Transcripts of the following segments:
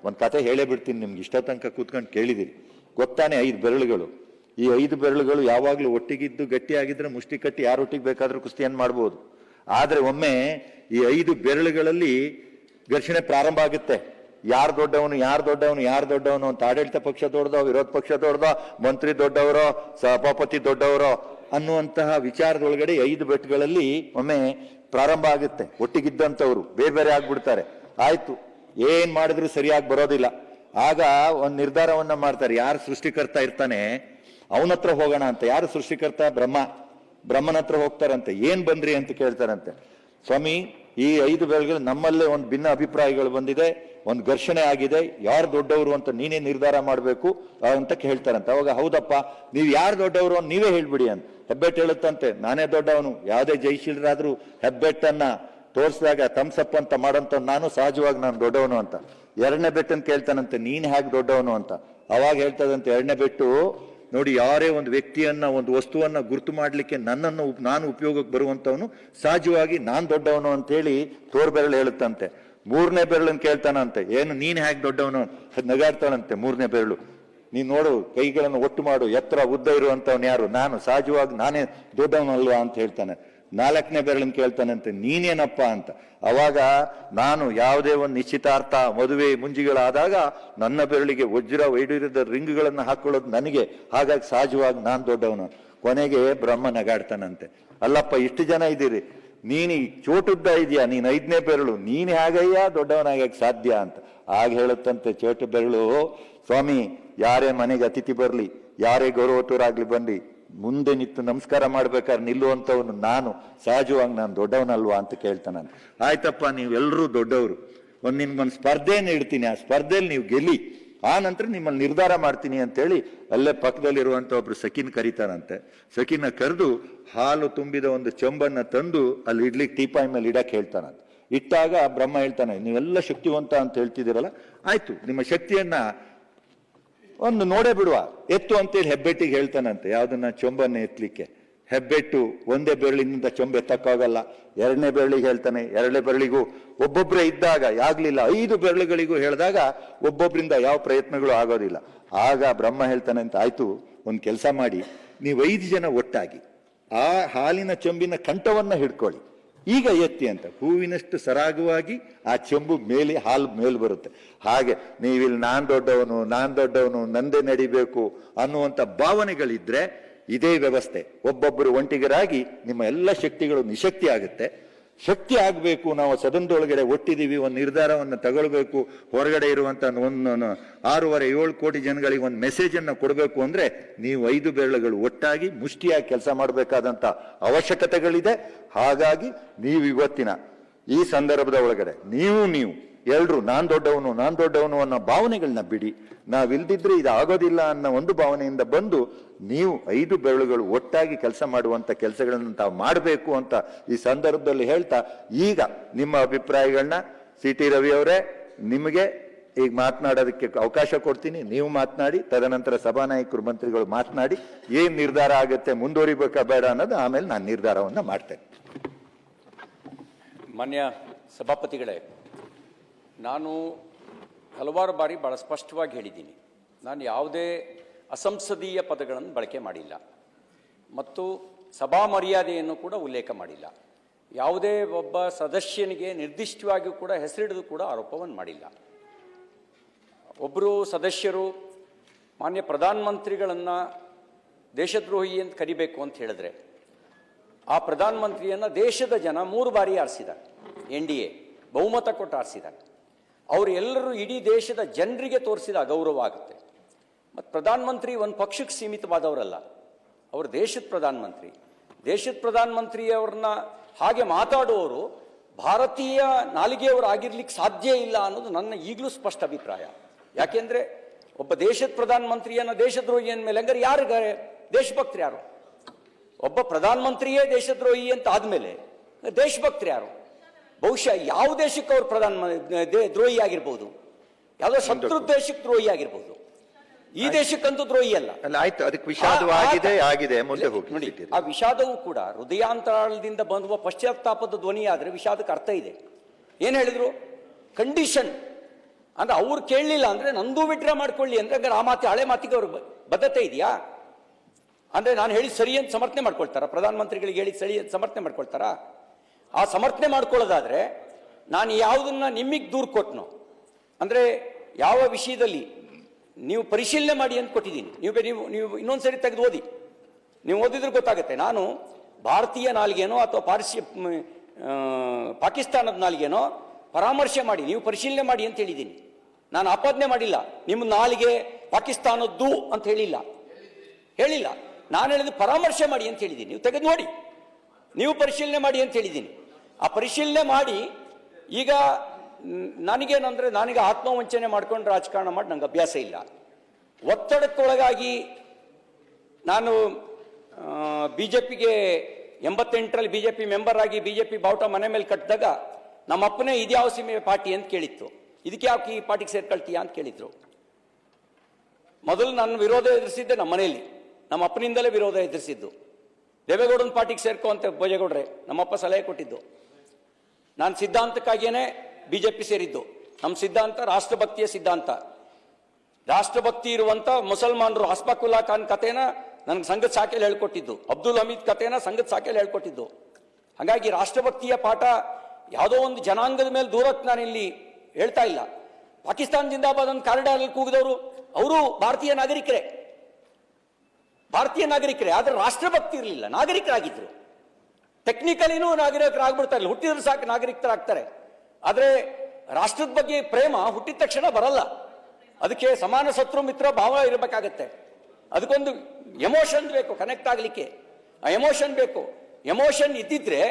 ಒಂದು ಕತೆ ಹೇಳೇ ಬಿಡ್ತೀನಿ ನಿಮ್ಗೆ. ಇಷ್ಟ ತನಕ ಕೂತ್ಕೊಂಡು ಕೇಳಿದಿರಿ ಗೊತ್ತಾನೆ. 5 ಬೆರಳುಗಳು. ಈ 5 ಬೆರಳುಗಳು ಯಾವಾಗಲೂ ಒಟ್ಟಿಗಿದ್ದು ಗಟ್ಟಿಯಾಗಿದ್ರೆ ಮುಷ್ಟಿ ಕಟ್ಟಿ ಯಾರೊಟ್ಟಿಗೆ ಬೇಕಾದ್ರೂ ಕುಸ್ತಿಯನ್ನು ಮಾಡ್ಬೋದು. ಆದ್ರೆ ಒಮ್ಮೆ ಈ 5 ಬೆರಳುಗಳಲ್ಲಿ ಘರ್ಷಣೆ ಪ್ರಾರಂಭ ಆಗುತ್ತೆ. ಯಾರು ದೊಡ್ಡವನು ಯಾರು ದೊಡ್ಡವನು ಯಾರು ದೊಡ್ಡವನು ಅಂತ. ಆಡಳಿತ ಪಕ್ಷ ದೊಡ್ಡದೋ, ವಿರೋಧ ಪಕ್ಷ ದೊಡ್ಡದೋ, ಮಂತ್ರಿ ದೊಡ್ಡವರೋ, ಸಭಾಪತಿ ದೊಡ್ಡವರೋ ಅನ್ನುವಂತಹ ವಿಚಾರದೊಳಗಡೆ 5 ಬೆಟ್ಟಗಳಲ್ಲಿ ಒಮ್ಮೆ ಪ್ರಾರಂಭ ಆಗುತ್ತೆ. ಒಟ್ಟಿಗಿದ್ದಂಥವ್ರು ಬೇರೆ ಬೇರೆ ಆಗ್ಬಿಡ್ತಾರೆ. ಆಯ್ತು, ಏನ್ ಮಾಡಿದ್ರು ಸರಿಯಾಗಿ ಬರೋದಿಲ್ಲ. ಆಗ ಒಂದು ನಿರ್ಧಾರವನ್ನ ಮಾಡ್ತಾರೆ. ಯಾರು ಸೃಷ್ಟಿಕರ್ತ ಇರ್ತಾನೆ ಅವನ ಹತ್ರ ಹೋಗೋಣ ಅಂತ. ಯಾರು ಸೃಷ್ಟಿಕರ್ತ? ಬ್ರಹ್ಮನ ಹತ್ರ ಹೋಗ್ತಾರಂತೆ. ಏನ್ ಬಂದ್ರಿ ಅಂತ ಕೇಳ್ತಾರಂತೆ. ಸ್ವಾಮಿ, ಈ 5 ಬೆರಳುಗಳು ನಮ್ಮಲ್ಲೇ ಒಂದು ಭಿನ್ನ ಅಭಿಪ್ರಾಯಗಳು ಬಂದಿದೆ, ಒಂದು ಘರ್ಷಣೆ ಆಗಿದೆ, ಯಾರು ದೊಡ್ಡವರು ಅಂತ ನೀನೇ ನಿರ್ಧಾರ ಮಾಡಬೇಕು ಅಂತ ಹೇಳ್ತಾರಂತೆ. ಅವಾಗ ಹೌದಪ್ಪ, ನೀವು ಯಾರು ದೊಡ್ಡವರು ಅಂತ ನೀವೇ ಹೇಳ್ಬಿಡಿ ಅಂತ. ಹೆಬ್ಬೆಟ್ಟು ಹೇಳುತ್ತಂತೆ, ನಾನೇ ದೊಡ್ಡವನು. ಯಾವುದೇ ಜೈಶೀಲರಾದ್ರೂ ಹೆಬ್ಬೆಟ್ಟನ್ನ ತೋರಿಸಿದಾಗ ಥಮ್ಸಪ್ ಅಂತ ಮಾಡೋಂಥ ನಾನು ಸಹಜವಾಗಿ ನಾನು ದೊಡ್ಡವನು ಅಂತ. 2ನೇ ಬೆಟ್ಟನ್ನು ಕೇಳ್ತಾನಂತೆ, ನೀನ್ ಹೇಗೆ ದೊಡ್ಡವನು ಅಂತ. ಅವಾಗ ಹೇಳ್ತದಂತೆ 2ನೇ ಬೆಟ್ಟು, ನೋಡಿ, ಯಾರೇ ಒಂದು ವ್ಯಕ್ತಿಯನ್ನ ಒಂದು ವಸ್ತುವನ್ನ ಗುರುತು ಮಾಡ್ಲಿಕ್ಕೆ ನಾನು ಉಪಯೋಗಕ್ಕೆ ಬರುವಂತವನು ಸಹಜವಾಗಿ ನಾನ್ ದೊಡ್ಡವನು ಅಂತ ಹೇಳಿ ತೋರ್ಬೆರಳು ಹೇಳುತ್ತಂತೆ. 3ನೇ ಬೆರಳನ್ನು ಕೇಳ್ತಾನಂತೆ, ಏನು ನೀನ್ ಹೇಗೆ ದೊಡ್ಡವನು? ನಗಾಡ್ತಾನಂತೆ 3ನೇ ಬೆರಳು. ನೀನ್ ನೋಡು, ಕೈಗಳನ್ನು ಒಟ್ಟು ಮಾಡು, ಎತ್ತರ ಉದ್ದ ಇರುವಂತವನು ಯಾರು? ನಾನು, ಸಹಜವಾಗಿ ನಾನೇ ದೊಡ್ಡವನಲ್ವಾ ಅಂತ ಹೇಳ್ತಾನೆ. 4ನೇ ಬೆರಳನ್ನು ಕೇಳ್ತಾನಂತೆ, ನೀನೇನಪ್ಪ ಅಂತ. ಅವಾಗ ನಾನು ಯಾವುದೇ ಒಂದು ನಿಶ್ಚಿತಾರ್ಥ, ಮದುವೆ ಮುಂಜಿಗಳಾದಾಗ ನನ್ನ ಬೆರಳಿಗೆ ವಜ್ರ ವೈಡೂರ್ಯದ ರಿಂಗ್ಗಳನ್ನು ಹಾಕೊಳ್ಳೋದು ನನಗೆ, ಹಾಗಾಗಿ ಸಹಜವಾಗಿ ನಾನು ದೊಡ್ಡವನು. ಕೊನೆಗೆ ಬ್ರಹ್ಮ ನಗಾಡ್ತಾನಂತೆ, ಅಲ್ಲಪ್ಪ ಇಷ್ಟು ಜನ ಇದ್ದೀರಿ, ನೀನು ಚೋಟುದ್ದ ಇದೆಯಾ, ನೀನ್ 5ನೇ ಬೆರಳು, ನೀನ್ ಹೇಗಯ್ಯ ದೊಡ್ಡವನಾಗಕ್ಕೆ ಸಾಧ್ಯ ಅಂತ. ಆಗ ಹೇಳುತ್ತಂತೆ ಚೋಟು ಬೆರಳು, ಸ್ವಾಮಿ, ಯಾರೇ ಮನೆಗೆ ಅತಿಥಿ ಬರ್ಲಿ, ಯಾರೇ ಗೌರವತರಾಗ್ಲಿ ಬನ್ನಿ, ಮುಂದೆ ನಿಂತು ನಮಸ್ಕಾರ ಮಾಡ್ಬೇಕಾದ್ರೆ ನಿಲ್ಲುವಂಥವನು ನಾನು, ಸಹಜವಾಗಿ ನಾನು ದೊಡ್ಡವನಲ್ವಾ ಅಂತ ಕೇಳ್ತಾನೆ. ಆಯ್ತಪ್ಪ, ನೀವೆಲ್ಲರೂ ದೊಡ್ಡವರು, ನಿಮ್ಗೊಂದು ಸ್ಪರ್ಧೆಯನ್ನು ಇಡ್ತೀನಿ, ಆ ಸ್ಪರ್ಧೆಯಲ್ಲಿ ನೀವು ಗೆಲ್ಲಿ, ಆ ನಂತರ ನಿಮ್ಮಲ್ಲಿ ನಿರ್ಧಾರ ಮಾಡ್ತೀನಿ ಅಂತೇಳಿ ಅಲ್ಲೇ ಪಕ್ಕದಲ್ಲಿರುವಂಥ ಒಬ್ರು ಸಖಿನ್ ಕರೀತಾನಂತೆ. ಸಖಿನ ಕರೆದು ಹಾಲು ತುಂಬಿದ ಒಂದು ಚೊಂಬನ್ನ ತಂದು ಅಲ್ಲಿ ಇಡ್ಲಿಕ್ಕೆ ಟೀಪಾಯ್ ಮೇಲೆ ಇಡಕ್ಕೆ ಹೇಳ್ತಾನಂತೆ. ಇಟ್ಟಾಗ ಬ್ರಹ್ಮ ಹೇಳ್ತಾನೆ, ನೀವೆಲ್ಲ ಶಕ್ತಿವಂತ ಅಂತ ಹೇಳ್ತಿದ್ದೀರಲ್ಲ, ಆಯ್ತು, ನಿಮ್ಮ ಶಕ್ತಿಯನ್ನ ಒಂದು ನೋಡೇ ಬಿಡುವ, ಎತ್ತು ಅಂತೇಳಿ ಹೆಬ್ಬೆಟ್ಟಿಗೆ ಹೇಳ್ತಾನಂತೆ. ಯಾವ್ದನ್ನ? ಚೊಂಬನ್ನ ಎತ್ತಲಿಕ್ಕೆ. ಹೆಬ್ಬೆಟ್ಟು ಒಂದೇ ಬೆರಳಿನಿಂದ ಚೊಂಬ ಎತ್ತಕ್ಕಾಗಲ್ಲ. 2ನೇ ಬೆರಳಿಗೆ ಹೇಳ್ತಾನೆ. 2ನೇ ಬೆರಳಿಗೂ ಒಬ್ಬೊಬ್ಬರೇ ಇದ್ದಾಗ ಆಗ್ಲಿಲ್ಲ, 5 ಬೆರಳುಗಳಿಗೂ ಹೇಳಿದಾಗ ಒಬ್ಬೊಬ್ಬರಿಂದ ಯಾವ ಪ್ರಯತ್ನಗಳು ಆಗೋದಿಲ್ಲ. ಆಗ ಬ್ರಹ್ಮ ಹೇಳ್ತಾನೆ ಅಂತ, ಆಯ್ತು, ಒಂದು ಕೆಲಸ ಮಾಡಿ, ನೀವು 5 ಜನ ಒಟ್ಟಾಗಿ ಆ ಹಾಲಿನ ಚೊಂಬಿನ ಕಂಠವನ್ನ ಹಿಡ್ಕೊಳ್ಳಿ, ಈಗ ಎತ್ತಿ ಅಂತ. ಹೂವಿನಷ್ಟು ಸರಾಗವಾಗಿ ಆ ಚೆಂಬು ಮೇಲೆ ಹಾಲು ಮೇಲ್ ಬರುತ್ತೆ. ಹಾಗೆ ನೀವಿಲ್ಲಿ ನಾನ್ ದೊಡ್ಡವನು ನಂದೇ ನಡಿಬೇಕು ಅನ್ನುವಂಥ ಭಾವನೆಗಳಿದ್ರೆ ಇದೇ ವ್ಯವಸ್ಥೆ. ಒಬ್ಬೊಬ್ಬರು ಒಂಟಿಗರಾಗಿ ನಿಮ್ಮ ಎಲ್ಲ ಶಕ್ತಿಗಳು ನಿಶಕ್ತಿ ಆಗುತ್ತೆ. ಶಕ್ತಿ ಆಗಬೇಕು, ನಾವು ಸದನದೊಳಗಡೆ ಒಟ್ಟಿದ್ದೀವಿ, ಒಂದು ನಿರ್ಧಾರವನ್ನು ತಗೊಳ್ಬೇಕು, ಹೊರಗಡೆ ಇರುವಂತ 6.5-7 ಕೋಟಿ ಜನಗಳಿಗೆ ಒಂದು ಮೆಸೇಜ್ ಅನ್ನು ಕೊಡಬೇಕು ಅಂದ್ರೆ ನೀವು 5 ಬೆರಳುಗಳು ಒಟ್ಟಾಗಿ ಮುಷ್ಟಿಯಾಗಿ ಕೆಲಸ ಮಾಡಬೇಕಾದಂತ ಅವಶ್ಯಕತೆಗಳಿದೆ. ಹಾಗಾಗಿ ನೀವು ಇವತ್ತಿನ ಈ ಸಂದರ್ಭದ ಒಳಗಡೆ ನೀವು ಎಲ್ರು ನಾನ್ ದೊಡ್ಡವನು ಅನ್ನೋ ಭಾವನೆಗಳನ್ನ ಬಿಡಿ. ನಾವಿಲ್ದಿದ್ರೆ ಇದು ಆಗೋದಿಲ್ಲ ಅನ್ನೋ ಒಂದು ಭಾವನೆಯಿಂದ ಬಂದು ನೀವು 5 ಬೆರಳುಗಳು ಒಟ್ಟಾಗಿ ಕೆಲಸ ಮಾಡುವಂತ ಕೆಲಸಗಳನ್ನು ತಾವು ಮಾಡಬೇಕು ಅಂತ ಈ ಸಂದರ್ಭದಲ್ಲಿ ಹೇಳ್ತಾ, ಈಗ ನಿಮ್ಮ ಅಭಿಪ್ರಾಯಗಳನ್ನ ಸಿ.ಟಿ. ರವಿ ಅವರೇ ನಿಮಗೆ ಈಗ ಮಾತನಾಡೋದಕ್ಕೆ ಅವಕಾಶ ಕೊಡ್ತೀನಿ. ನೀವು ಮಾತನಾಡಿ, ತದನಂತರ ಸಭಾನಾಯಕರು ಮಂತ್ರಿಗಳು ಮಾತನಾಡಿ ಏನ್ ನಿರ್ಧಾರ ಆಗುತ್ತೆ, ಮುಂದುವರಿಬೇಕಾ ಬೇಡ ಅನ್ನೋದು ಆಮೇಲೆ ನಾನು ನಿರ್ಧಾರವನ್ನ ಮಾಡ್ತೇನೆ. ಮಾನ್ಯ ಸಭಾಪತಿಗಳೇ, ನಾನು ಹಲವಾರು ಬಾರಿ ಬಹಳ ಸ್ಪಷ್ಟವಾಗಿ ಹೇಳಿದ್ದೀನಿ, ನಾನು ಯಾವುದೇ ಅಸಂಸದೀಯ ಪದಗಳನ್ನು ಬಳಕೆ ಮಾಡಿಲ್ಲ ಮತ್ತು ಸಭಾ ಮರ್ಯಾದೆಯನ್ನು ಕೂಡ ಉಲ್ಲೇಖ ಮಾಡಿಲ್ಲ. ಯಾವುದೇ ಒಬ್ಬ ಸದಸ್ಯನಿಗೆ ನಿರ್ದಿಷ್ಟವಾಗಿಯೂ ಕೂಡ ಹೆಸರಿಡಿದು ಕೂಡ ಆರೋಪವನ್ನು ಮಾಡಿಲ್ಲ. ಒಬ್ಬರು ಸದಸ್ಯರು ಮಾನ್ಯ ಪ್ರಧಾನಮಂತ್ರಿಗಳನ್ನು ದೇಶದ್ರೋಹಿ ಅಂತ ಕರಿಬೇಕು ಅಂತ ಹೇಳಿದ್ರೆ, ಆ ಪ್ರಧಾನಮಂತ್ರಿಯನ್ನು ದೇಶದ ಜನ 3 ಬಾರಿ ಆರಿಸಿದ್ದಾರೆ. NDA ಬಹುಮತ ಕೊಟ್ಟು ಆರಿಸಿದ್ದಾರೆ. ಅವರು ಎಲ್ಲರೂ ಇಡೀ ದೇಶದ ಜನರಿಗೆ ತೋರಿಸಿದ ಅಗೌರವ ಆಗುತ್ತೆ. ಮತ್ತು ಪ್ರಧಾನಮಂತ್ರಿ ಒಂದು ಪಕ್ಷಕ್ಕೆ ಸೀಮಿತವಾದವರಲ್ಲ, ಅವರು ದೇಶದ ಪ್ರಧಾನಮಂತ್ರಿ. ದೇಶದ ಪ್ರಧಾನಮಂತ್ರಿಯವ್ರನ್ನ ಹಾಗೆ ಮಾತಾಡುವವರು ಭಾರತೀಯ ನಾಲಿಗೆಯವರು ಆಗಿರ್ಲಿಕ್ಕೆ ಸಾಧ್ಯ ಇಲ್ಲ ಅನ್ನೋದು ನನ್ನ ಈಗಲೂ ಸ್ಪಷ್ಟ ಅಭಿಪ್ರಾಯ. ಯಾಕೆಂದ್ರೆ ಒಬ್ಬ ದೇಶದ ಪ್ರಧಾನಮಂತ್ರಿಯನ್ನ ದೇಶದ್ರೋಹಿ ಅಂದಮೇಲೆ ಹಂಗಾರೆ ಯಾರಿಗಾರೆ ದೇಶಭಕ್ತರು ಯಾರು? ಒಬ್ಬ ಪ್ರಧಾನಮಂತ್ರಿಯೇ ದೇಶದ್ರೋಹಿ ಅಂತ ಆದ್ಮೇಲೆ ದೇಶಭಕ್ತರು ಯಾರು? ಬಹುಶಃ ಯಾವ ದೇಶಕ್ಕೆ ಅವರು ದ್ರೋಹಿ ಆಗಿರ್ಬೋದು, ಯಾವುದೋ ಶತ್ರು ದೇಶಕ್ಕೆ ದ್ರೋಹಿ ಆಗಿರ್ಬೋದು, ಈ ದೇಶಕ್ಕಂತೂ ದ್ರೋಹಿ ಅಲ್ಲ. ಆಯ್ತು, ಅದಕ್ಕೆ ವಿಷಾದವಾಗಿದೆ, ಮುಂದೆ ಹೋಗಿ ನೋಡಿ. ಆ ವಿಷಾದವೂ ಕೂಡ ಹೃದಯಾಂತರಾಳದಿಂದ ಬಂದುವ ಪಶ್ಚಾತ್ತಾಪದ ಧ್ವನಿ ಆದ್ರೆ ವಿಷಾದಕ್ಕೆ ಅರ್ಥ ಇದೆ. ಏನ್ ಹೇಳಿದ್ರು? ಕಂಡೀಷನ್ ಅಂದ್ರೆ ಅವ್ರು ಕೇಳಲಿಲ್ಲ ಅಂದ್ರೆ ನಂದು ವಿಡ್ರಾ ಮಾಡ್ಕೊಳ್ಳಿ ಅಂದ್ರೆ ಹಂಗಾರೆ ಆ ಮಾತಿ ಹಳೆ ಮಾತಿಗೆ ಅವ್ರ ಬದ್ಧತೆ ಇದೆಯಾ? ಅಂದ್ರೆ ನಾನು ಹೇಳಿ ಸರಿ ಅಂತ ಸಮರ್ಥನೆ ಮಾಡ್ಕೊಳ್ತಾರ? ಪ್ರಧಾನಮಂತ್ರಿಗಳಿಗೆ ಹೇಳಿ ಸರಿ ಅಂತ ಸಮರ್ಥನೆ ಮಾಡ್ಕೊಳ್ತಾರ? ಆ ಸಮರ್ಥನೆ ಮಾಡ್ಕೊಳ್ಳೋದಾದ್ರೆ ನಾನು ಯಾವುದನ್ನ ನಿಮಗೆ ದೂರು ಕೊಟ್ಟನು ಅಂದ್ರೆ ಯಾವ ವಿಷಯದಲ್ಲಿ ನೀವು ಪರಿಶೀಲನೆ ಮಾಡಿ ಅಂತ ಕೊಟ್ಟಿದ್ದೀನಿ. ನೀವು ಇನ್ನೊಂದ್ಸರಿ ತೆಗೆದು ಓದಿ, ನೀವು ಓದಿದ್ರೆ ಗೊತ್ತಾಗುತ್ತೆ. ನಾನು ಭಾರತೀಯ ನಾಲಿಗೆನೋ ಅಥವಾ ಪಾಕಿಸ್ತಾನದ ನಾಲಿಗೆನೋ ಪರಾಮರ್ಶೆ ಮಾಡಿ ನೀವು ಪರಿಶೀಲನೆ ಮಾಡಿ ಅಂತ ಹೇಳಿದ್ದೀನಿ. ನಾನು ಆಪಾದನೆ ಮಾಡಿಲ್ಲ, ನಿಮ್ಮ ನಾಲಿಗೆ ಪಾಕಿಸ್ತಾನದ್ದು ಅಂತ ಹೇಳಿಲ್ಲ. ನಾನು ಹೇಳಿದ್ದು ಪರಾಮರ್ಶೆ ಮಾಡಿ ಅಂತ ಹೇಳಿದ್ದೀನಿ. ನೀವು ತೆಗೆದು ನೋಡಿ, ನೀವು ಪರಿಶೀಲನೆ ಮಾಡಿ ಅಂತ ಹೇಳಿದ್ದೀನಿ. ಆ ಪರಿಶೀಲನೆ ಮಾಡಿ ಈಗ ನನಗೇನಂದ್ರೆ ನನಗೆ ಆತ್ಮವಂಚನೆ ಮಾಡ್ಕೊಂಡು ರಾಜಕಾರಣ ಮಾಡಿ ನಂಗೆ ಅಭ್ಯಾಸ ಇಲ್ಲ. ಒತ್ತಡಕ್ಕೊಳಗಾಗಿ ನಾನು ಬಿಜೆಪಿಗೆ 88ರಲ್ಲಿ ಬಿಜೆಪಿ ಮೆಂಬರ್ ಆಗಿ ಬಿಜೆಪಿ ಬಾವುಟ ಮನೆ ಮೇಲೆ ಕಟ್ಟಿದಾಗ ನಮ್ಮ ಅಪ್ಪನೇ ಇದ್ಯಾವ ಸೀಮೆ ಪಾರ್ಟಿ ಅಂತ ಕೇಳಿತ್ತು. ಇದಕ್ಕೆ ಯಾಕೆ ಈ ಪಾರ್ಟಿಗೆ ಸೇರ್ಕೊಳ್ತೀಯಾ ಅಂತ ಕೇಳಿದ್ರು. ಮೊದಲು ನಾನು ವಿರೋಧ ಎದುರಿಸಿದ್ದೆ ನಮ್ಮ ಮನೆಯಲ್ಲಿ, ನಮ್ಮ ಅಪ್ಪನಿಂದಲೇ ವಿರೋಧ ಎದುರಿಸಿದ್ದು. ದೇವೇಗೌಡನ ಪಾರ್ಟಿಗೆ ಸೇರ್ಕೋ ಅಂತ ಭೋಜೇಗೌಡ್ರೆ ನಮ್ಮಪ್ಪ ಸಲಹೆ ಕೊಟ್ಟಿದ್ದು. ನಾನು ಸಿದ್ಧಾಂತಕ್ಕಾಗಿಯೇ ಬಿಜೆಪಿ ಸೇರಿದ್ದು. ನಮ್ಮ ಸಿದ್ಧಾಂತ ರಾಷ್ಟ್ರಭಕ್ತಿಯ ಸಿದ್ಧಾಂತ. ರಾಷ್ಟ್ರಭಕ್ತಿ ಇರುವಂತ ಮುಸಲ್ಮಾನರು ಹಸ್ಫಾಕುಲ್ಲಾ ಖಾನ್ ಕಥೆನ ನನಗೆ ಸಂಘದ ಶಾಖೆಯಲ್ಲಿ ಹೇಳ್ಕೊಟ್ಟಿದ್ದು, ಅಬ್ದುಲ್ ಹಮೀದ್ ಕಥೆನ ಸಂಘದ ಶಾಖೆಯಲ್ಲಿ ಹೇಳ್ಕೊಟ್ಟಿದ್ದು. ಹಾಗಾಗಿ ರಾಷ್ಟ್ರಭಕ್ತಿಯ ಪಾಠ ಯಾವುದೋ ಒಂದು ಜನಾಂಗದ ಮೇಲೆ ದೂರಕ್ಕೆ ನಾನು ಇಲ್ಲಿ ಹೇಳ್ತಾ ಇಲ್ಲ. ಪಾಕಿಸ್ತಾನ ಜಿಂದಾಬಾದ್ ಅಂತ ಕಾರಿಡಾರಲ್ಲಿ ಕೂಗಿದವರು ಅವರು ಭಾರತೀಯ ನಾಗರಿಕರೇ, ಆದ್ರೆ ರಾಷ್ಟ್ರಭಕ್ತಿ ಇರಲಿಲ್ಲ, ನಾಗರಿಕರಾಗಿದ್ರು. ಟೆಕ್ನಿಕಲಿನೂ ನಾಗರಿಕರಾಗ್ಬಿಡ್ತಾ ಇಲ್ಲ, ಹುಟ್ಟಿದ್ರು ಸಾಕು ನಾಗರಿಕರಾಗ್ತಾರೆ. ಆದ್ರೆ ರಾಷ್ಟ್ರದ ಬಗ್ಗೆ ಪ್ರೇಮ ಹುಟ್ಟಿದ ತಕ್ಷಣ ಬರಲ್ಲ. ಅದಕ್ಕೆ ಸಮಾನ ಶತ್ರು ಮಿತ್ರ ಭಾವ ಇರಬೇಕಾಗತ್ತೆ. ಅದಕ್ಕೊಂದು ಎಮೋಷನ್ ಬೇಕು ಕನೆಕ್ಟ್ ಆಗ್ಲಿಕ್ಕೆ, ಆ ಎಮೋಷನ್ ಬೇಕು. ಎಮೋಷನ್ ಇದ್ದಿದ್ರೆ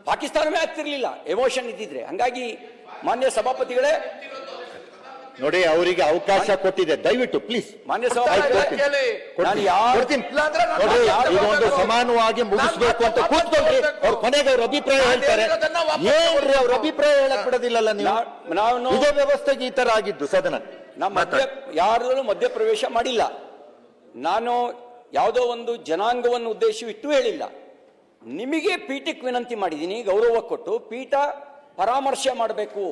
ಪಾಕಿಸ್ತಾನವೇ ಆಗ್ತಿರ್ಲಿಲ್ಲ, ಎಮೋಷನ್ ಇದ್ದಿದ್ರೆ. ಹಂಗಾಗಿ ಮಾನ್ಯ ಸಭಾಪತಿಗಳೇ ನೋಡಿ, ಅವರಿಗೆ ಅವಕಾಶ ಕೊಟ್ಟಿದೆ, ದಯವಿಟ್ಟು ಪ್ಲೀಸ್ ಮಾನ್ಯ ಸಭಾಪತಿಗಳೇ, ಇದೊಂದು ಸಮಾನವಾಗಿ ಮುಗಿಸ್ಬೇಕು ಅಂತ ಕೂತ್ಕೊಂಡ್ರಿ. ಅವ್ರ ಕೊನೆಗೆ ಅವ್ರ ಅಭಿಪ್ರಾಯ ಹೇಳ್ತಾರೆ. ಏನ್ರಿ ಅವ್ರ ಅಭಿಪ್ರಾಯ ಹೇಳಕ್ ಬಿಡೋದಿಲ್ಲಲ್ಲ ನೀವು? ನಾವು ಇದೇ ವ್ಯವಸ್ಥೆಗೆ ಈ ತರ ಆಗಿದ್ದು ಸದನ. ಯಾರು ಮಧ್ಯಪ್ರವೇಶ ಮಾಡಿಲ್ಲ. ನಾನು ಯಾವುದೋ ಒಂದು ಜನಾಂಗವನ್ನು ಉದ್ದೇಶಿಟ್ಟು ಹೇಳಿಲ್ಲ. ನಿಮಗೆ ಪೀಠಕ್ಕೆ ವಿನಂತಿ ಮಾಡಿದ್ದೀನಿ, ಗೌರವ ಕೊಟ್ಟು ಪೀಠ ಪರಾಮರ್ಶೆ ಮಾಡಬೇಕು.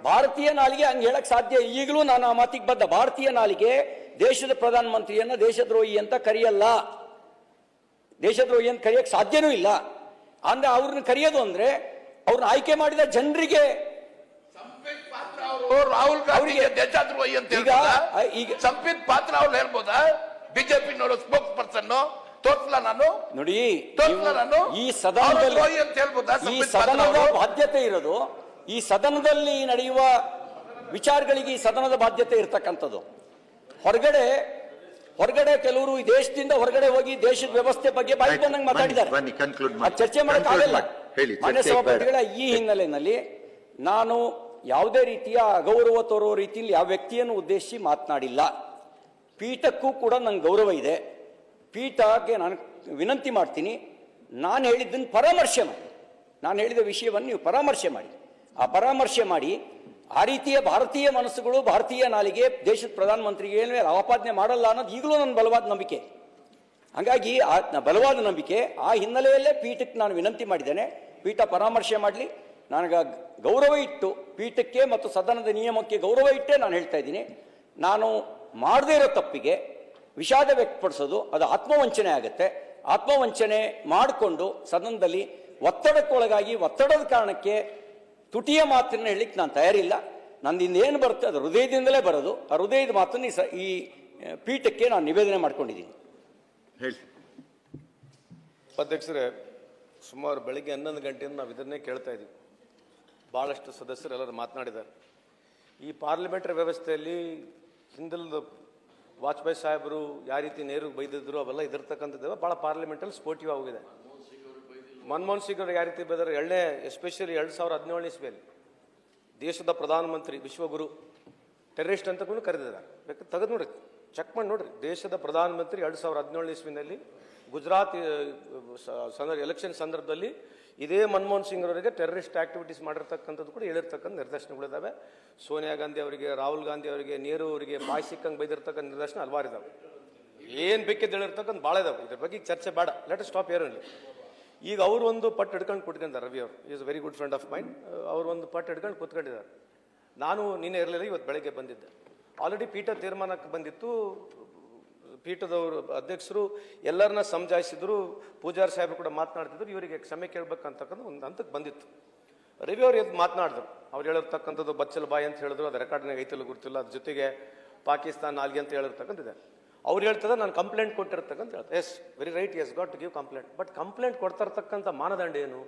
ಭಾರತೀಯ ನಾಲಿಗೆ ಹಂಗೆ ಹೇಳಕ್ ಸಾಧ್ಯ. ಈಗಲೂ ನಾನು ಆ ಮಾತಿಗೆ ಬದ್ಧ. ಭಾರತೀಯ ನಾಲಿಗೆ ದೇಶದ ಪ್ರಧಾನಮಂತ್ರಿಯನ್ನ ದೇಶದ್ರೋಹಿ ಅಂತ ಕರೆಯಲ್ಲ, ದೇಶದ್ರೋಹಿ ಅಂತ ಕರೆಯಕ್ ಸಾಧ್ಯನೂ ಇಲ್ಲ. ಅಂದ್ರೆ ಅವ್ರನ್ನ ಕರೆಯೋದು ಅಂದ್ರೆ ಅವ್ರನ್ನ ಆಯ್ಕೆ ಮಾಡಿದ ಜನರಿಗೆ. ರಾಹುಲ್ ಗಾಂಧಿಗೆ ದೇಶದ್ರೋಹಿ ಅಂತ ಈಗ ಸಂಪಿತ್ ಪಾತ್ರ ಅವ್ರು ಹೇಳ್ಬೋದಾ? ಬಿಜೆಪಿ ಸ್ಪೋಕ್ಸ್ ಪರ್ಸನ್ ತೋರ್ಸಲ್ಲ ನಾನು ನೋಡಿ. ನಾನು ಈ ಸದನದ ಬಾಧ್ಯತೆ ಇರೋದು, ಈ ಸದನದಲ್ಲಿ ನಡೆಯುವ ವಿಚಾರಗಳಿಗೆ ಈ ಸದನದ ಬಾಧ್ಯತೆ ಇರ್ತಕ್ಕಂಥದ್ದು. ಹೊರಗಡೆ ಕೆಲವರು ಈ ದೇಶದಿಂದ ಹೊರಗಡೆ ಹೋಗಿ ದೇಶದ ವ್ಯವಸ್ಥೆ ಬಗ್ಗೆ ಬಾಯಿ ಬಂದಂಗೆ ಮಾತಾಡಿದ್ದಾರೆ. ಚರ್ಚೆ ಮಾಡೋಕ್ಕಾಗಲ್ಲ. ಮಾನ್ಯ ಸಭಾಪತಿಗಳ ಈ ಹಿನ್ನೆಲೆಯಲ್ಲಿ ನಾನು ಯಾವುದೇ ರೀತಿಯ ಅಗೌರವ ತೋರುವ ರೀತಿಯಲ್ಲಿ ಯಾವ ವ್ಯಕ್ತಿಯನ್ನು ಉದ್ದೇಶಿಸಿ ಮಾತನಾಡಿಲ್ಲ. ಪೀಠಕ್ಕೂ ಕೂಡ ನಂಗೆ ಗೌರವ ಇದೆ. ಪೀಠಕ್ಕೆ ನಾನು ವಿನಂತಿ ಮಾಡ್ತೀನಿ, ನಾನು ಹೇಳಿದ್ದನ್ನು ಪರಾಮರ್ಶೆ ಮಾಡಿ, ನಾನು ಹೇಳಿದ ವಿಷಯವನ್ನು ನೀವು ಪರಾಮರ್ಶೆ ಮಾಡಿ. ಆ ಪರಾಮರ್ಶೆ ಮಾಡಿ ಆ ರೀತಿಯ ಭಾರತೀಯ ಮನಸ್ಸುಗಳು, ಭಾರತೀಯ ನಾಲಿಗೆ ದೇಶದ ಪ್ರಧಾನಮಂತ್ರಿಗೆ ಮೇಲೆ ಆಪಾದನೆ ಮಾಡಲ್ಲ ಅನ್ನೋದು ಈಗಲೂ ನನ್ನ ಬಲವಾದ ನಂಬಿಕೆ. ಹಾಗಾಗಿ ಆ ಬಲವಾದ ನಂಬಿಕೆ, ಆ ಹಿನ್ನೆಲೆಯಲ್ಲೇ ಪೀಠಕ್ಕೆ ನಾನು ವಿನಂತಿ ಮಾಡಿದ್ದೇನೆ. ಪೀಠ ಪರಾಮರ್ಶೆ ಮಾಡಲಿ. ನನಗೆ ಗೌರವ ಇಟ್ಟು ಪೀಠಕ್ಕೆ ಮತ್ತು ಸದನದ ನಿಯಮಕ್ಕೆ ಗೌರವ ಇಟ್ಟೇ ನಾನು ಹೇಳ್ತಾ ಇದ್ದೀನಿ. ನಾನು ಮಾಡದೇ ಇರೋ ತಪ್ಪಿಗೆ ವಿಷಾದ ವ್ಯಕ್ತಪಡಿಸೋದು ಅದು ಆತ್ಮವಂಚನೆ ಆಗುತ್ತೆ. ಆತ್ಮವಂಚನೆ ಮಾಡಿಕೊಂಡು ಸದನದಲ್ಲಿ ಒತ್ತಡಕ್ಕೊಳಗಾಗಿ ಒತ್ತಡದ ಕಾರಣಕ್ಕೆ ತುಟಿಯ ಮಾತನ್ನ ಹೇಳಲಿಕ್ಕೆ ನಾನು ತಯಾರಿಲ್ಲ. ನಂದಿಂದ ಏನು ಬರುತ್ತೆ ಅದು ಹೃದಯದಿಂದಲೇ ಬರೋದು. ಆ ಹೃದಯದ ಮಾತನ್ನು ಈ ಪೀಠಕ್ಕೆ ನಾನು ನಿವೇದನೆ ಮಾಡ್ಕೊಂಡಿದ್ದೀನಿ. ಹೇಳಿ ಅಧ್ಯಕ್ಷರೇ, ಸುಮಾರು ಬೆಳಿಗ್ಗೆ 11 ಗಂಟೆಯಿಂದ ನಾವು ಇದನ್ನೇ ಕೇಳ್ತಾ ಇದ್ದೀವಿ. ಭಾಳಷ್ಟು ಸದಸ್ಯರು ಎಲ್ಲರೂ ಮಾತನಾಡಿದ್ದಾರೆ. ಈ ಪಾರ್ಲಿಮೆಂಟರಿ ವ್ಯವಸ್ಥೆಯಲ್ಲಿ ಹಿಂದಲ್ದ ವಾಜಪೇಯಿ ಸಾಹೇಬರು ಯಾವ ರೀತಿ ನೇರು ಬೈದಿದ್ರು ಅವೆಲ್ಲ ಇದಿರ್ತಕ್ಕಂಥದ್ದು ಭಾಳ ಪಾರ್ಲಿಮೆಂಟಲ್ಲಿ ಸ್ಫೋಟಿವ್ ಆಗಿದೆ. ಮನಮೋಹನ್ ಸಿಂಗ್ ಅವರು ಯಾವ ರೀತಿ ಬೈದಾರೆ, ಎಸ್ಪೆಷಲಿ 2017 ಇಸ್ವಿಯಲ್ಲಿ ದೇಶದ ಪ್ರಧಾನಮಂತ್ರಿ ವಿಶ್ವಗುರು ಟೆರರಿಸ್ಟ್ ಅಂತ ಕೂಡ ಕರೆದಿದ್ದಾರೆ. ಬೇಕಾದ್ರೆ ತೆಗೆದು ನೋಡ್ರಿ, ಚೆಕ್ ಮಾಡಿ ನೋಡ್ರಿ. ದೇಶದ ಪ್ರಧಾನಮಂತ್ರಿ 2017 ಇಸ್ವಿನಲ್ಲಿ ಗುಜರಾತ್ ಎಲೆಕ್ಷನ್ ಸಂದರ್ಭದಲ್ಲಿ ಇದೇ ಮನಮೋಹನ್ ಸಿಂಗ್ ಅವರಿಗೆ ಟೆರರಿಸ್ಟ್ ಆಕ್ಟಿವಿಟೀಸ್ ಮಾಡಿರ್ತಕ್ಕಂಥದ್ದು ಕೂಡ ಹೇಳಿರ್ತಕ್ಕಂಥ ನಿದರ್ಶನಗಳಿದ್ದಾವೆ. ಸೋನಿಯಾ ಗಾಂಧಿ ಅವರಿಗೆ, ರಾಹುಲ್ ಗಾಂಧಿ ಅವರಿಗೆ, ನೆಹರು ಅವರಿಗೆ ಬಾಯಿ ಸಿಕ್ಕಂಗೆ ಬೈದಿರ್ತಕ್ಕಂಥ ನಿದರ್ಶನ ಹಲವಾರಿದ್ದಾವೆ. ಏನು ಬೇಕಿದ್ದು ಹೇಳಿರ್ತಕ್ಕಂಥ ಭಾಳ ಇದಾವೆ. ಇದ್ರ ಬಗ್ಗೆ ಚರ್ಚೆ ಬೇಡ, ಲೆಟ್ ಸ್ಟಾಪ್ ಹಿಯರ್ ಓನ್ಲಿ. ಈಗ ಅವರು ಒಂದು ಪಟ್ಟು ಹಿಡ್ಕೊಂಡು ಕುಟ್ಕೊಂಡಿದ್ದಾರೆ. ರವಿ ಅವರು is very good friend of mind. ಅವರು ಒಂದು ಪಟ್ಟು ಹಿಡ್ಕೊಂಡು ಕೂತ್ಕೊಂಡಿದ್ದಾರೆ. ನಾನು ನಿನ್ನೆ ಇರಲಿಲ್ಲ, ಇವತ್ತು ಬೆಳಗ್ಗೆ ಬಂದಿದ್ದೆ. ಆಲ್ರೆಡಿ ಪೀಠ ತೀರ್ಮಾನಕ್ಕೆ ಬಂದಿತ್ತು. ಪೀಠದವರು ಅಧ್ಯಕ್ಷರು ಎಲ್ಲರನ್ನ ಸಮಜಾಯಿಸಿದ್ರು, ಪೂಜಾರಿ ಸಾಹೇಬರು ಕೂಡ ಮಾತನಾಡ್ತಿದ್ರು, ಇವರಿಗೆ ಕ್ಷಮೆ ಕೇಳಬೇಕಂತಕ್ಕಂಥ ಒಂದು ಹಂತಕ್ಕೆ ಬಂದಿತ್ತು. ರವಿ ಅವರು ಎದ್ದು ಮಾತನಾಡಿದ್ರು. ಅವ್ರು ಹೇಳಿರ್ತಕ್ಕಂಥದ್ದು ಬಚ್ಚಲ ಬಾಯಿ ಅಂತ ಹೇಳಿದ್ರು, ಅದು ರೆಕಾರ್ಡ್ನಾಗ ಐತಲ್ಲ ಗೊತ್ತಿಲ್ಲ, ಅದ್ರ ಜೊತೆಗೆ ಪಾಕಿಸ್ತಾನ ನಾಲ್ಗೆ ಅಂತ ಹೇಳಿರ್ತಕ್ಕಂಥದ್ದಿದೆ. ಅವ್ರು ಹೇಳ್ತದೆ ನಾನು ಕಂಪ್ಲೇಂಟ್ ಕೊಟ್ಟಿರ್ತಕ್ಕಂಥ ಹೇಳ್ತಾರೆ. Yes, very right, yes got to give complaint. But complaint ಕೊಡ್ತಾ ಇರ್ತಕ್ಕಂಥ ಮಾನದಂಡ ಏನು?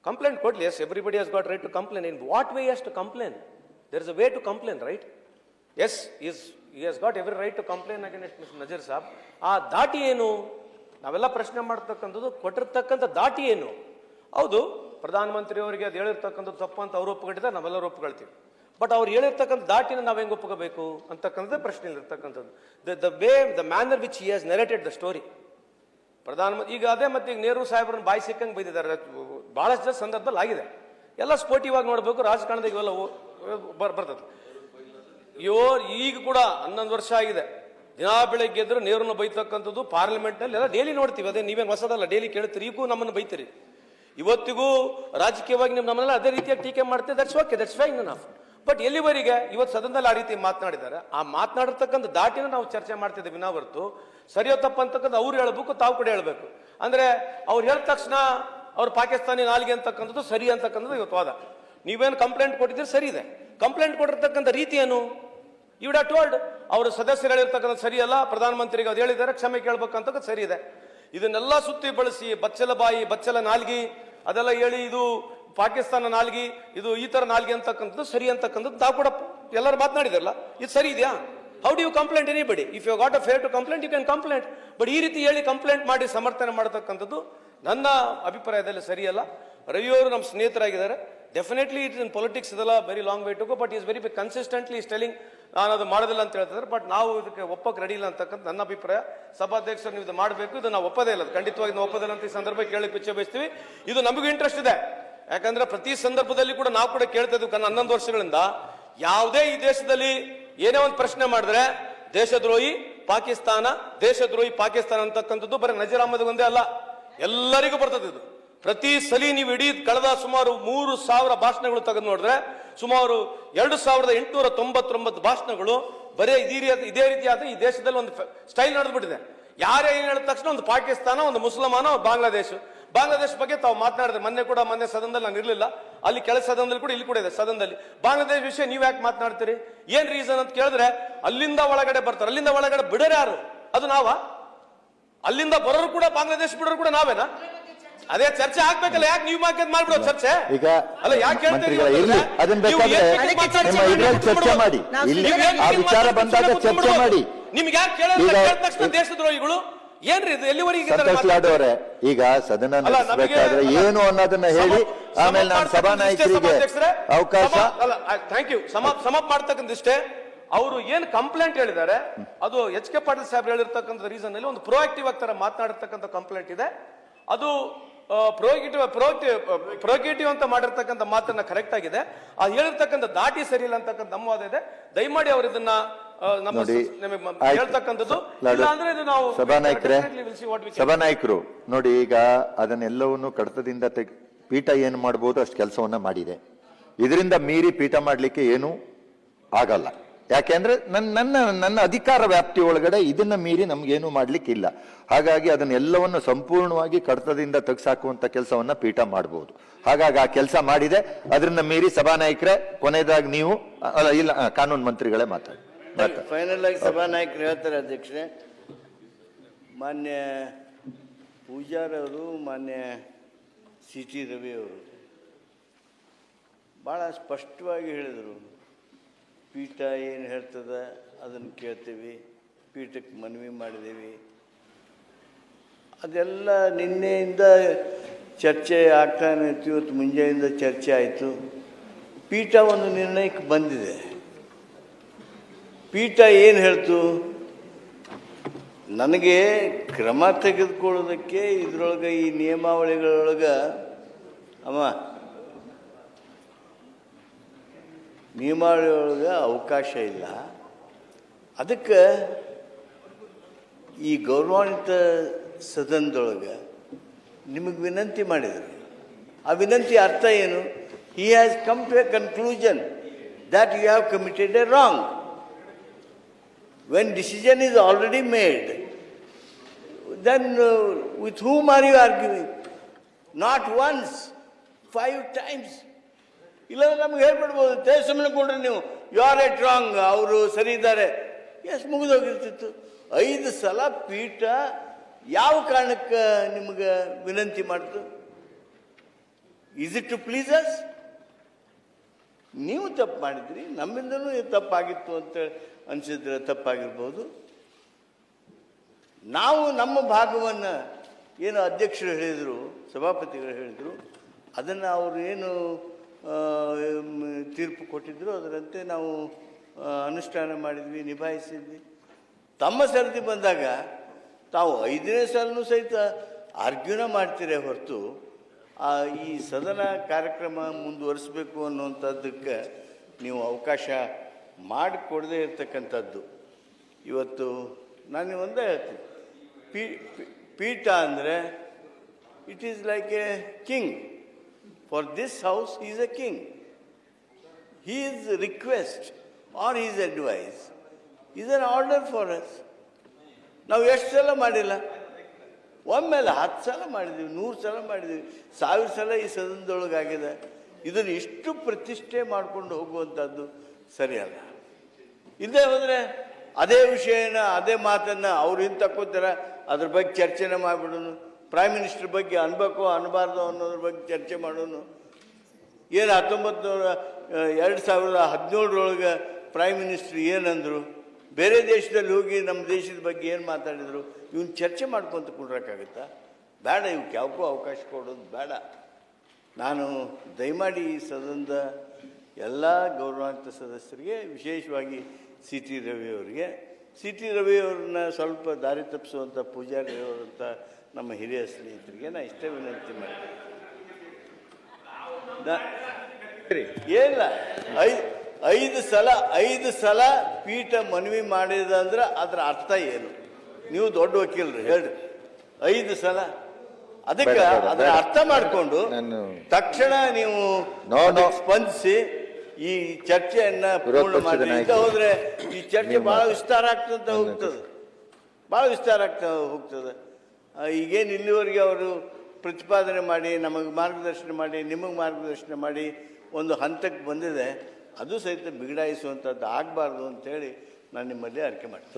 ಕಂಪ್ಲೇಂಟ್ ಕೊಡ್ಲಿ, yes, everybody has got right to complain. In what way has to complain? There is a way to complain, right? Yes, he has got every right to complain against Mr. Nazir Saab. ಆ ದಾಟಿ ಏನು? ನಾವೆಲ್ಲ ಪ್ರಶ್ನೆ ಮಾಡ್ತಕ್ಕಂಥದ್ದು ಕೊಟ್ಟಿರ್ತಕ್ಕಂಥ ದಾಟಿ ಏನು? ಹೌದು, ಪ್ರಧಾನಮಂತ್ರಿ ಅವರಿಗೆ ಅದು ಹೇಳಿರ್ತಕ್ಕಂಥದ್ದು ತಪ್ಪು ಅಂತ ಅವರು ಒಪ್ಪುಗಳಿದ್ದಾರೆ, ನಾವೆಲ್ಲರೂ ಒಪ್ಪುಕೊಳ್ತೀವಿ. ಬಟ್ ಅವ್ರು ಹೇಳಿರ್ತಕ್ಕಂಥ ದಾಟಿನ ನಾವು ಹೆಂಗೆ ಒಪ್ಪಬೇಕು ಅಂತಕ್ಕಂಥದ್ದೇ ಪ್ರಶ್ನೆ ಇರ್ತಕ್ಕಂಥದ್ದು. The manner which he has narrated the story. ಪ್ರಧಾನಮಂತ್ರಿ ಈಗ ಅದೇ ಮತ್ತೆ ಈಗ ನೆಹರು ಸಾಹೇಬ್ರನ್ನ ಬಾಯಿ ಸಿಕ್ಕಂಗೆ ಬೈದಿದ್ದಾರೆ, ಬಹಳಷ್ಟು ಸಂದರ್ಭದಲ್ಲಿ ಆಗಿದೆ. ಎಲ್ಲ ಸ್ಪೋರ್ಟಿವ್ ಆಗಿ ನೋಡಬೇಕು, ರಾಜಕಾರಣದಾಗ ಇವೆಲ್ಲ ಬರ್ತದೆ. ಈಗ ಕೂಡ 11 ವರ್ಷ ಆಗಿದೆ, ದಿನ ಬೆಳಗ್ಗೆ ಎದ್ರು ನೇರನ್ನು ಬೈತಕ್ಕಂಥದ್ದು ಪಾರ್ಲಿಮೆಂಟ್ನಲ್ಲಿ ಎಲ್ಲ ಡೈಲಿ ನೋಡ್ತೀವಿ. ಅದೇ ನೀವೇನು ಹೊಸದಲ್ಲ, ಡೈಲಿ ಕೇಳ್ತೀರಿ, ಈಗೂ ನಮ್ಮನ್ನು ಬೈತೀರಿ. ಇವತ್ತಿಗೂ ರಾಜಕೀಯವಾಗಿ ನೀವು ನಮ್ಮನ್ನೆಲ್ಲ ಅದೇ ರೀತಿಯಾಗಿ ಟೀಕೆ ಮಾಡ್ತೀವಿ. That's okay, that's fine enough. But ಎಲ್ಲಿವರೆಗೆ ಇವತ್ತು ಸದನದಲ್ಲಿ ಆ ರೀತಿ ಮಾತನಾಡಿದ್ದಾರೆ, ಆ ಮಾತನಾಡಿರ್ತಕ್ಕಂಥ ದಾಟಿನ ನಾವು ಚರ್ಚೆ ಮಾಡ್ತಿದ್ದೇವೆ ವಿನಾ ಹೊರತು ಸರಿಯೋ ತಪ್ಪ ಅಂತಕ್ಕಂಥ ಅವ್ರು ಹೇಳ್ಬೇಕು, ತಾವು ಕೂಡ ಹೇಳ್ಬೇಕು. ಅಂದ್ರೆ ಅವ್ರು ಹೇಳಿದ ತಕ್ಷಣ ಅವ್ರು ಪಾಕಿಸ್ತಾನಿ ನಾಲ್ಗೆ ಅಂತಕ್ಕಂಥದ್ದು ಸರಿ ಅಂತಕ್ಕಂಥದ್ದು ಇವತ್ತು ವಾದ. ನೀವೇನು ಕಂಪ್ಲೇಂಟ್ ಕೊಟ್ಟಿದ್ದೀರಿ, ಸರಿ ಇದೆ. ಕಂಪ್ಲೇಂಟ್ ಕೊಟ್ಟಿರ್ತಕ್ಕಂಥ ರೀತಿ ಏನು? ಯು ವುಡ್ ಹ್ಯಾವ್ ಟೋಲ್ಡ್ ಅವರು ಸದಸ್ಯರು ಹೇಳಿರ್ತಕ್ಕಂಥ ಸರಿಯಲ್ಲ, ಪ್ರಧಾನಮಂತ್ರಿಗೆ ಅದು ಹೇಳಿದ್ದಾರೆ, ಕ್ಷಮೆ ಕೇಳಬೇಕಂತ ಸರಿ ಇದೆ. ಇದನ್ನೆಲ್ಲ ಸುತ್ತಿ ಬಳಸಿ ಬಚ್ಚಲ ಬಾಯಿ, ಬಚ್ಚಲ ನಾಲ್ಗಿ ಅದೆಲ್ಲ ಹೇಳಿ ಇದು ಪಾಕಿಸ್ತಾನ ನಾಲ್ಗಿ, ಇದು ಈ ತರ ನಾಲ್ಗಿ ಅಂತಕ್ಕಂಥದ್ದು ಸರಿ ಅಂತಕ್ಕಂಥದ್ದು ತಾವು ಕೂಡ ಎಲ್ಲರೂ ಮಾತನಾಡಿದಾರಲ್ಲ, ಇದು ಸರಿ ಇದೆಯಾ? How do you complaint anybody? If you got a fair to complaint, you can complaint. But ಈ ರೀತಿ ಹೇಳಿ ಕಂಪ್ಲೇಂಟ್ ಮಾಡಿ ಸಮರ್ಥನೆ ಮಾಡತಕ್ಕಂಥದ್ದು ನನ್ನ ಅಭಿಪ್ರಾಯದಲ್ಲಿ ಸರಿಯಲ್ಲ. ರವಿಯವರು ನಮ್ಮ ಸ್ನೇಹಿತರಾಗಿದ್ದಾರೆ. ಡೆಫಿನೆಟ್ಲಿ ಇಟ್ ಇನ್ ಪೊಲಿಟಿಕ್ಸ್ ಇದೆಲ್ಲ very long way to go, but is very consistently telling ನಾನು ಅದು ಮಾಡೋದಿಲ್ಲ ಅಂತ ಹೇಳ್ತಿದ್ದಾರೆ. ಬಟ್ ನಾವು ಇದಕ್ಕೆ ಒಪ್ಪಕ್ಕೆ ರೆಡಿ ಇಲ್ಲ ಅಂತಕ್ಕಂಥ ನನ್ನ ಅಭಿಪ್ರಾಯ. ಸಭಾಧ್ಯಕ್ಷರು ನೀವು ಇದು ಮಾಡಬೇಕು, ಇದು ನಾವು ಒಪ್ಪದೇ ಇಲ್ಲ, ಖಂಡಿತವಾಗಿ ನಾವು ಒಪ್ಪದಿಲ್ಲ ಅಂತ ಈ ಸಂದರ್ಭ ಕೇಳಕ್ಕೆ ಇಚ್ಛೆ ಬಯಸ್ತೀವಿ. ಇದು ನಮಗೂ ಇಂಟ್ರೆಸ್ಟ್ ಇದೆ, ಯಾಕಂದ್ರೆ ಪ್ರತಿ ಸಂದರ್ಭದಲ್ಲಿ ಕೂಡ ನಾವು ಕೂಡ ಕೇಳ್ತಾ ಇದ್ವಿ 11 ವರ್ಷಗಳಿಂದ. ಯಾವುದೇ ಈ ದೇಶದಲ್ಲಿ ಏನೇ ಒಂದು ಪ್ರಶ್ನೆ ಮಾಡಿದ್ರೆ ದೇಶದ್ರೋಹಿ ಪಾಕಿಸ್ತಾನ, ದೇಶದ್ರೋಹಿ ಪಾಕಿಸ್ತಾನ ಅಂತಕ್ಕಂಥದ್ದು ಬರೀ ನಜೀರ್ ಅಹಮದ್ ಒಂದೇ ಅಲ್ಲ, ಎಲ್ಲರಿಗೂ ಬರ್ತದೆ ಇದು. ಪ್ರತಿ ಸಲಿ ನೀವು ಇಡೀ ಕಳೆದ ಸುಮಾರು 3,000 ಭಾಷಣಗಳು ತೆಗೆದು ನೋಡಿದ್ರೆ ಸುಮಾರು 2,899 ಭಾಷಣಗಳು ಬರೀ ಇದೇ ರೀತಿಯಾದ ಈ ದೇಶದಲ್ಲಿ ಒಂದು ಸ್ಟೈಲ್ ನಡೆದ್ಬಿಟ್ಟಿದೆ. ಯಾರೇ ಏನ್ ಹೇಳಿದ ತಕ್ಷಣ ಒಂದು ಪಾಕಿಸ್ತಾನ, ಒಂದು ಮುಸಲ್ಮಾನ, ಬಾಂಗ್ಲಾದೇಶ ಬಗ್ಗೆ ತಾವು ಮಾತನಾಡಿದ್ರೆ ಮೊನ್ನೆ ಸದನದಲ್ಲಿ ನಾನು ಇರಲಿಲ್ಲ, ಅಲ್ಲಿ ಕೆಳ ಸದನದಲ್ಲಿ ಕೂಡ, ಇಲ್ಲಿ ಕೂಡ ಇದೆ ಸದನದಲ್ಲಿ. ಬಾಂಗ್ಲಾದೇಶ ವಿಷಯ ನೀವ್ ಯಾಕೆ ಮಾತನಾಡ್ತೀರಿ, ಏನ್ ರೀಸನ್ ಅಂತ ಕೇಳಿದ್ರೆ ಅಲ್ಲಿಂದ ಒಳಗಡೆ ಬರ್ತಾರೆ, ಅಲ್ಲಿಂದ ಒಳಗಡೆ ಬಿಡೋರು ಯಾರು? ಅದು ನಾವಾ? ಅಲ್ಲಿಂದ ಬರೋರು ಕೂಡ ಬಾಂಗ್ಲಾದೇಶ ಬಿಡೋರು ಕೂಡ ನಾವೇನಾ? ಅದೇ ಚರ್ಚೆ ಆಗ್ಬೇಕಲ್ಲ, ಯಾಕೆ ನೀವು ಮಾಡ್ಬಿಡೋ ಚರ್ಚೆ? ಈಗ ಅಲ್ಲ, ಯಾಕೆ ಅದನ್ನ ಚರ್ಚೆ ಮಾಡಿ, ಇಲ್ಲಿ ಆ ವಿಚಾರ ಬಂದಾಗ ಚರ್ಚೆ ಮಾಡಿ. ನಿಮ್ಗೆ ಯಾಕೆ ಕೇಳಿದ್ರೆ ತಕ್ಷಣ ದೇಶದ್ರೋಹಿಗಳು ಏನ್ರಿ ಇದು? ಎಲ್ಲಿವರೆಗೆ ಸಂತೋಷ್ ಲಾಡ್ ಅವರೇ, ಈಗ ಸದನ ನಡೆಸಬೇಕಾದ್ರೆ ಏನು ಅನ್ನೋದನ್ನ ಹೇಳಿ ಆಮೇಲೆ ನಾನು ಸಭಾನಾಯಕರಿಗೆ ಅವಕಾಶ. Thank you. ಸಮಾಪ್ ಮಾಡ್ತಕ್ಕಂಥಷ್ಟೇ. ಅವರು ಏನ್ ಕಂಪ್ಲೇಂಟ್ ಹೇಳಿದ್ದಾರೆ ಅದು ಎಚ್ ಕೆ ಪಾಟೀಲ್ ಸಾಹೇಬ್ ಹೇಳಿರ್ತಕ್ಕಂಥ ರೀಸನ್ ಅಲ್ಲಿ ಒಂದು ಪ್ರೊಆಕ್ಟಿವ್ ಆಗಿ ತರ ಮಾತನಾಡಿರ್ತಕ್ಕಂಥ ಕಂಪ್ಲೇಂಟ್ ಇದೆ. ಅದು ಪ್ರೊಗೇಟಿವ್ ಅಂತ ಮಾಡಿರ್ತಕ್ಕಂಥ ಮಾತನ್ನ ಕರೆಕ್ಟ್ ಆಗಿದೆ. ಅದು ಹೇಳಿರ್ತಕ್ಕಂಥ ದಾಟಿ ಸರಿ ಇಲ್ಲ ಅಂತಕ್ಕಂಥ ನಮ್ಮ ವಾದ ಇದೆ. ದಯಮಾಡಿ ಅವರು ಇದನ್ನ ಹೇಳ್ತಕ್ಕಂಥದ್ದು ಇಲ್ಲ ಅಂದ್ರೆ ಇದು ನಾವು ಸಭಾನಾಯಕರು ನೋಡಿ, ಈಗ ಅದನ್ನೆಲ್ಲವನ್ನು ಕಡತದಿಂದ ಪೀಠ ಏನು ಮಾಡಬಹುದು ಅಷ್ಟು ಕೆಲಸವನ್ನ ಮಾಡಿದೆ. ಇದರಿಂದ ಮೀರಿ ಪೀಠ ಮಾಡ್ಲಿಕ್ಕೆ ಏನು ಆಗಲ್ಲ. ಯಾಕೆಂದ್ರೆ ನನ್ನ ಅಧಿಕಾರ ವ್ಯಾಪ್ತಿ ಒಳಗಡೆ ಇದನ್ನ ಮೀರಿ ನಮ್ಗೇನು ಮಾಡ್ಲಿಕ್ಕೆ ಇಲ್ಲ. ಹಾಗಾಗಿ ಅದನ್ನೆಲ್ಲವನ್ನು ಸಂಪೂರ್ಣವಾಗಿ ಕಡತದಿಂದ ತೆಗೆಸಾಕುವಂತ ಕೆಲಸವನ್ನ ಪೀಠ ಮಾಡಬಹುದು. ಹಾಗಾಗಿ ಆ ಕೆಲಸ ಮಾಡಿದೆ. ಅದರಿಂದ ಮೀರಿ ಸಭಾನಾಯಕರೇ, ಕೊನೆಯದಾಗಿ ನೀವು ಇಲ್ಲ ಕಾನೂನು ಮಂತ್ರಿಗಳೇ ಮಾತಾಡಿ. ಫೈನಲ್ ಆಗಿ ಸಭಾನಾಯಕರು ಹೇಳ್ತಾರೆ. ಅಧ್ಯಕ್ಷರೇ, ಮಾನ್ಯ ಪೂಜಾರವರು, ಮಾನ್ಯ CT ರವಿ ಅವರು ಭಾಳ ಸ್ಪಷ್ಟವಾಗಿ ಹೇಳಿದರು. ಪೀಠ ಏನು ಹೇಳ್ತದೆ ಅದನ್ನು ಕೇಳ್ತೀವಿ, ಪೀಠಕ್ಕೆ ಮನವಿ ಮಾಡಿದ್ದೀವಿ. ಅದೆಲ್ಲ ನಿನ್ನೆಯಿಂದ ಚರ್ಚೆ ಆಗ್ತಾನೆ ಇತ್ತು. ಇವತ್ತು ಮುಂಜಾನೆಯಿಂದ ಚರ್ಚೆ ಆಯಿತು. ಪೀಠ ಒಂದು ನಿರ್ಣಯಕ್ಕೆ ಬಂದಿದೆ. ಪೀಠ ಏನು ಹೇಳ್ತು, ನನಗೆ ಕ್ರಮ ತೆಗೆದುಕೊಳ್ಳೋದಕ್ಕೆ ಇದರೊಳಗೆ ಈ ನಿಯಮಾವಳಿಗಳೊಳಗೆ ನಿಯಮಾವಳಿಯೊಳಗೆ ಅವಕಾಶ ಇಲ್ಲ. ಅದಕ್ಕೆ ಈ ಗೌರವಾನ್ವಿತ ಸದನದೊಳಗೆ ನಿಮಗೆ ವಿನಂತಿ ಮಾಡಿದರು. ಆ ವಿನಂತಿ ಅರ್ಥ ಏನು? he has come to a conclusion that you have committed a wrong. When decision is already made, then with whom are you arguing? Not once, 5 times. ಇಲ್ಲ ನಮ್ಗೆ ಹೇಳ್ಬಿಡ್ಬೋದು, ಸುಮ್ಮನೆ ಕೊಡ್ರಿ ನೀವು, ಯು ಆರ್ ಎಟ್ ರಾಂಗ್, ಅವರು ಸರಿ ಇದ್ದಾರೆ, ಎಸ್ ಮುಗಿದೋಗಿರ್ತಿತ್ತು. 5 ಸಲ ಪೀಠ ಯಾವ ಕಾರಣಕ್ಕೆ ನಿಮ್ಗೆ ವಿನಂತಿ ಮಾಡ್ತು? Is it to please us? ನೀವು ತಪ್ಪು ಮಾಡಿದ್ರಿ, ನಮ್ಮಿಂದನೂ ತಪ್ಪಾಗಿತ್ತು ಅಂತ ಅನಿಸಿದ್ರೆ ತಪ್ಪಾಗಿರ್ಬೋದು. ನಾವು ನಮ್ಮ ಭಾಗವನ್ನು ಏನು ಅಧ್ಯಕ್ಷರು ಹೇಳಿದರು, ಸಭಾಪತಿಗಳು ಹೇಳಿದರು, ಅದನ್ನು ಅವರು ಏನು ತೀರ್ಪು ಕೊಟ್ಟಿದ್ರು ಅದರಂತೆ ನಾವು ಅನುಷ್ಠಾನ ಮಾಡಿದ್ವಿ, ನಿಭಾಯಿಸಿದ್ವಿ. ತಮ್ಮ ಸರದಿ ಬಂದಾಗ ತಾವು 5ನೇ ಸಲನೂ ಸಹಿತ ಆರ್ಗ್ಯೂನ ಮಾಡ್ತೀರೇ ಹೊರತು ಈ ಸದನ ಕಾರ್ಯಕ್ರಮ ಮುಂದುವರಿಸಬೇಕು ಅನ್ನುವಂಥದ್ದಕ್ಕೆ ನೀವು ಅವಕಾಶ ಮಾಡಿಕೊಡದೇ ಇರ್ತಕ್ಕಂಥದ್ದು. ಇವತ್ತು ನಾನು ಒಂದೇ ಹೇಳ್ತೀನಿ, ಪೀಠ ಅಂದರೆ it is like A king. For this house he is a king. His request or his advice is an order for us. ನಾವು ಎಷ್ಟು ಸಲ ಮಾಡಿಲ್ಲ? ಒಮ್ಮೆಲೆ 10 ಸಲ ಮಾಡಿದ್ದೀವಿ, 100 ಸಲ ಮಾಡಿದ್ದೀವಿ, 1000 ಸಲ ಈ ಸದನದೊಳಗಾಗಿದೆ. ಇದನ್ನು ಇಷ್ಟು ಪ್ರತಿಷ್ಠೆ ಮಾಡಿಕೊಂಡು ಹೋಗುವಂಥದ್ದು ಸರಿಯಲ್ಲ. ಇಲ್ಲದೆ ಹೋದರೆ ಅದೇ ವಿಷಯನ, ಅದೇ ಮಾತನ್ನು ಅವ್ರು ಹಿಂಗೆ ತಕ್ಕೋತಾರ, ಅದ್ರ ಬಗ್ಗೆ ಚರ್ಚೆನ ಮಾಡಿಬಿಡೋನು, ಪ್ರೈಮ್ ಮಿನಿಸ್ಟರ್ ಬಗ್ಗೆ ಅನ್ಬೇಕೋ ಅನ್ಬಾರ್ದು ಅನ್ನೋದ್ರ ಬಗ್ಗೆ ಚರ್ಚೆ ಮಾಡೋನು. ಏನು 2017 ಪ್ರೈಮ್ ಮಿನಿಸ್ಟ್ರ್ ಏನಂದರು, ಬೇರೆ ದೇಶದಲ್ಲಿ ಹೋಗಿ ನಮ್ಮ ದೇಶದ ಬಗ್ಗೆ ಏನು ಮಾತಾಡಿದರು, ಇವನ್ನ ಚರ್ಚೆ ಮಾಡ್ಕೊತ ಕುಡ್ರೋಕ್ಕಾಗುತ್ತಾ? ಬೇಡ, ಇವಕ್ಕೆ ಯಾವಕ್ಕೂ ಅವಕಾಶ ಕೊಡೋದು ಬೇಡ. ನಾನು ದಯಮಾಡಿ ಈ ಸದನದ ಎಲ್ಲ ಗೌರವಾನ್ವಿತ ಸದಸ್ಯರಿಗೆ, ವಿಶೇಷವಾಗಿ ಸಿ ಟಿ ರವಿಯವ್ರನ್ನ ಸ್ವಲ್ಪ ದಾರಿ ತಪ್ಪಿಸುವಂಥ ಪೂಜಾರಿ ಅವರಂಥ ನಮ್ಮ ಹಿರಿಯ ಸ್ನೇಹಿತರಿಗೆ ನಾ ಇಷ್ಟೇ ವಿನಂತಿ ಮಾಡ್ತೀನಿ. ಏನಿಲ್ಲ, 5 ಸಲ ಪೀಠ ಮನವಿ ಮಾಡಿದ ಅಂದ್ರೆ ಅದರ ಅರ್ಥ ಏನು? ನೀವು ದೊಡ್ಡ ವಕೀಲರು ಹೇಳ್ರಿ, 5 ಸಲ. ಅದಕ್ಕೆ ಅದರ ಅರ್ಥ ಮಾಡಿಕೊಂಡು ತಕ್ಷಣ ನೀವು ಸ್ಪಂದಿಸಿ ಈ ಚರ್ಚೆಯನ್ನ ಪೂರ್ಣ ಮಾಡಿ. ಹೋದ್ರೆ ಈ ಚರ್ಚೆ ಬಹಳ ವಿಸ್ತಾರ ಆಗ್ತಂತ ಹೋಗ್ತದೆ. ಈಗೇನು ಇಲ್ಲಿವರೆಗೆ ಅವರು ಪ್ರತಿಪಾದನೆ ಮಾಡಿ, ನಮಗೆ ಮಾರ್ಗದರ್ಶನ ಮಾಡಿ, ನಿಮಗೆ ಮಾರ್ಗದರ್ಶನ ಮಾಡಿ ಒಂದು ಹಂತಕ್ಕೆ ಬಂದಿದೆ, ಅದು ಸಹಿತ ಬಿಗಡಾಯಿಸುವಂಥದ್ದು ಆಗಬಾರ್ದು ಅಂತೇಳಿ ನಾನು ನಿಮ್ಮಲ್ಲಿ ಅರಿಕೆ ಮಾಡ್ತೀನಿ.